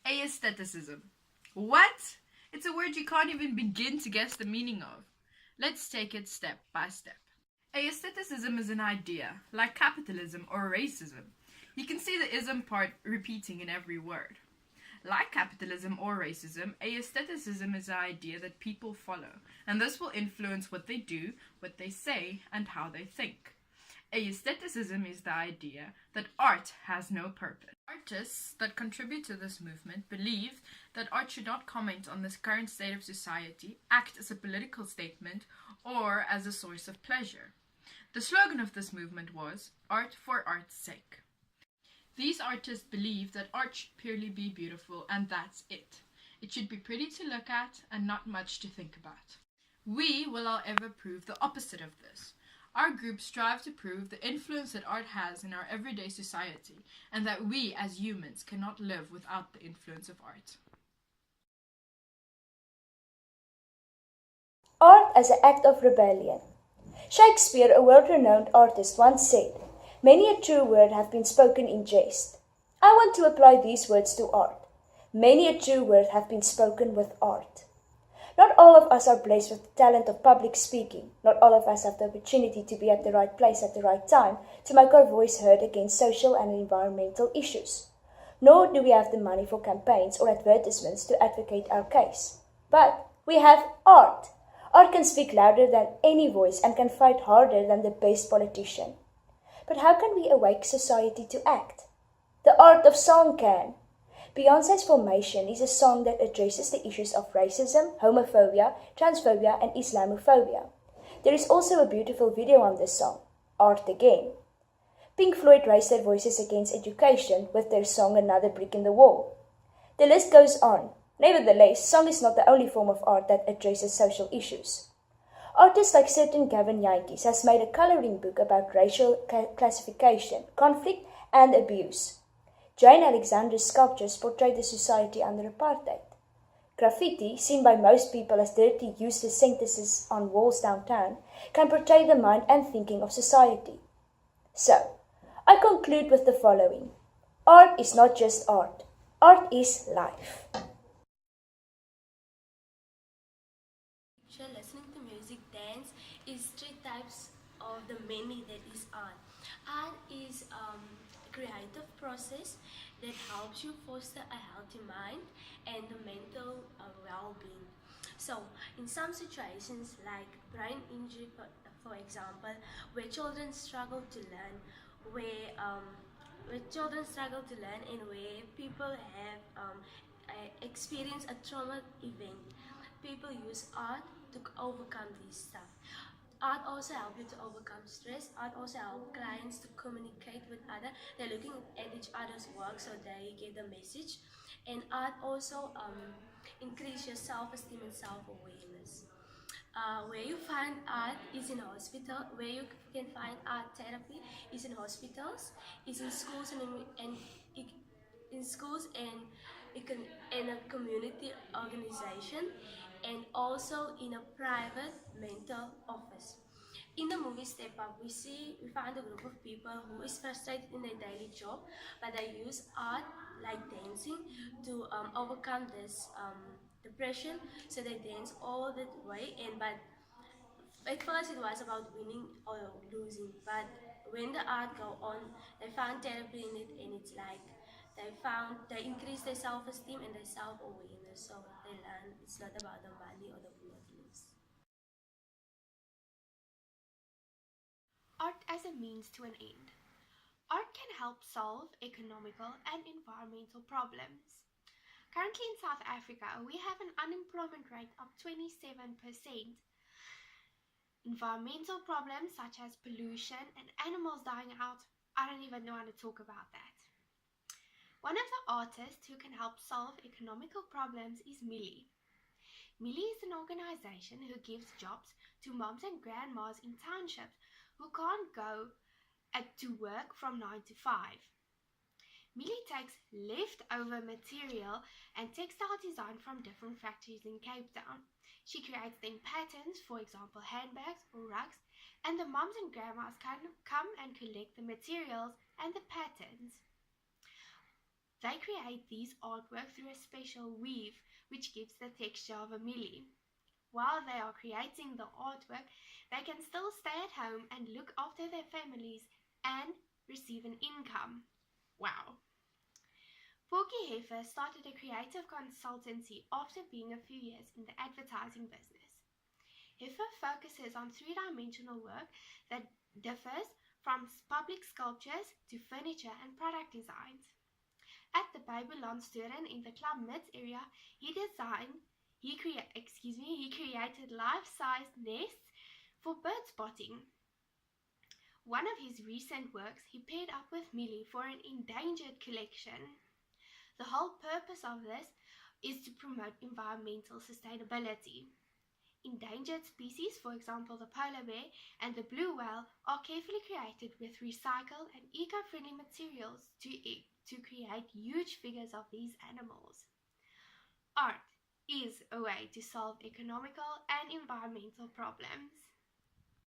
Aestheticism. What? It's a word you can't even begin to guess the meaning of. Let's take it step by step. Aestheticism is an idea, like capitalism or racism. You can see the ism part repeating in every word. Like capitalism or racism, aestheticism is an idea that people follow, and this will influence what they do, what they say, and how they think. Aestheticism is the idea that art has no purpose. Artists that contribute to this movement believe that art should not comment on this current state of society, act as a political statement, or as a source of pleasure. The slogan of this movement was "Art for art's sake." These artists believe that art should purely be beautiful, and that's it. It should be pretty to look at and not much to think about. We will, however, prove the opposite of this. Our group strive to prove the influence that art has in our everyday society, and that we as humans cannot live without the influence of art. Art as an act of rebellion. Shakespeare, a world-renowned artist, once said, "Many a true word hath been spoken in jest." I want to apply these words to art. Many a true word hath been spoken with art. Not all of us are blessed with the talent of public speaking. Not all of us have the opportunity to be at the right place at the right time to make our voice heard against social and environmental issues. Nor do we have the money for campaigns or advertisements to advocate our case. But we have art. Art can speak louder than any voice and can fight harder than the best politician. But how can we awake society to act? The art of song can. Beyonce's Formation is a song that addresses the issues of racism, homophobia, transphobia, and Islamophobia. There is also a beautiful video on this song, Art Again. Pink Floyd raised their voices against education with their song Another Brick in the Wall. The list goes on. Nevertheless, song is not the only form of art that addresses social issues. Artists like certain Gavin Yankees has made a coloring book about racial classification, conflict, and abuse. Jane Alexander's sculptures portray the society under apartheid. Graffiti, seen by most people as dirty, useless sentences on walls downtown, can portray the mind and thinking of society. So, I conclude with the following. Art is not just art. Art is life. Listening to music, dance is three types of the many that is art. Art is a creative process that helps you foster a healthy mind and the mental well-being. So, in some situations like brain injury, for example, where children struggle to learn, where um, where children struggle to learn and where people have experienced a trauma event, people use art to overcome this stuff. Art also helps you to overcome stress. Art also helps clients to communicate with others. They're looking at each other's work so they get the message. And art also increase your self-esteem and self-awareness. Where you find art is in hospital. Where you can find art therapy is in hospitals, is in schools and in schools and in a community organization, and also in a private mental office. In the movie Step Up, we find a group of people who is frustrated in their daily job, but they use art like dancing to overcome this depression. So they dance all the way, and but at first it was about winning or losing, but when the art go on, they found therapy in it, and it's like they increase their self-esteem and their self-awareness. So they learn it's not about the money or the win or the lose. Art as a means to an end. Art can help solve economical and environmental problems. Currently in South Africa, we have an unemployment rate of 27%. Environmental problems such as pollution and animals dying out, I don't even know how to talk about that. One of the artists who can help solve economical problems is Millie. Millie is an organization who gives jobs to moms and grandmas in townships who can't go to work from 9 to 5. Millie takes leftover material and textile design from different factories in Cape Town. She creates them patterns, for example handbags or rugs, and the moms and grandmas can come and collect the materials and the patterns. They create these artwork through a special weave which gives the texture of a mealie. While they are creating the artwork, they can still stay at home and look after their families and receive an income. Wow. Porky Heifer started a creative consultancy after being a few years in the advertising business. Heifer focuses on three-dimensional work that differs from public sculptures to furniture and product designs. At the Babylonsturen in the Club Mids area, he created life-sized nests for bird spotting. One of his recent works he paired up with Millie for an endangered collection. The whole purpose of this is to promote environmental sustainability. Endangered species, for example the polar bear and the blue whale, are carefully created with recycled and eco-friendly materials to create huge figures of these animals. Art is a way to solve economical and environmental problems.